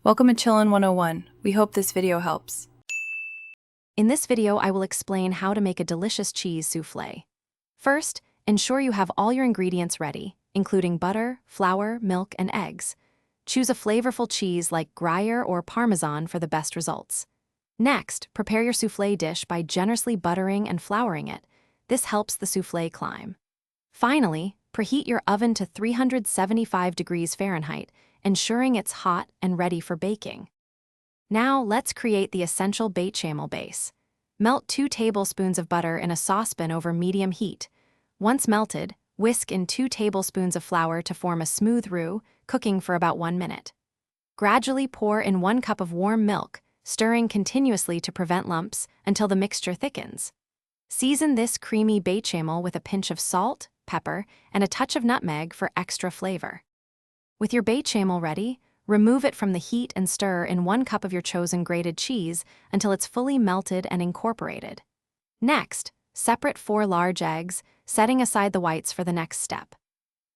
Welcome to Chillin' 101. We hope this video helps. In this video, I will explain how to make a delicious cheese soufflé. First, ensure you have all your ingredients ready, including butter, flour, milk, and eggs. Choose a flavorful cheese like Gruyere or Parmesan for the best results. Next, prepare your soufflé dish by generously buttering and flouring it. This helps the soufflé climb. Finally, preheat your oven to 375 degrees Fahrenheit, ensuring it's hot and ready for baking. Now, let's create the essential bechamel base. Melt 2 tablespoons of butter in a saucepan over medium heat. Once melted, whisk in 2 tablespoons of flour to form a smooth roux, cooking for about 1 minute. Gradually pour in 1 cup of warm milk, stirring continuously to prevent lumps until the mixture thickens. Season this creamy bechamel with a pinch of salt, pepper, and a touch of nutmeg for extra flavor. With your bechamel ready, remove it from the heat and stir in 1 cup of your chosen grated cheese until it's fully melted and incorporated. Next, separate 4 large eggs, setting aside the whites for the next step.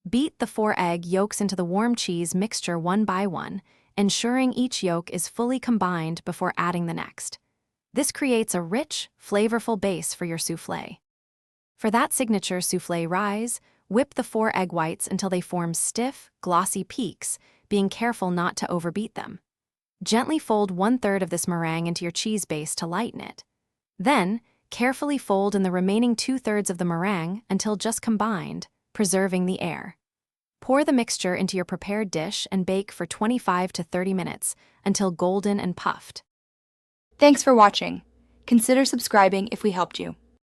Beat the 4 egg yolks into the warm cheese mixture one by one, ensuring each yolk is fully combined before adding the next. This creates a rich, flavorful base for your soufflé. For that signature soufflé rise, whip the 4 egg whites until they form stiff, glossy peaks, being careful not to overbeat them. Gently fold 1/3 of this meringue into your cheese base to lighten it. Then, carefully fold in the remaining 2/3 of the meringue until just combined, preserving the air. Pour the mixture into your prepared dish and bake for 25 to 30 minutes until golden and puffed. Thanks for watching. Consider subscribing if we helped you.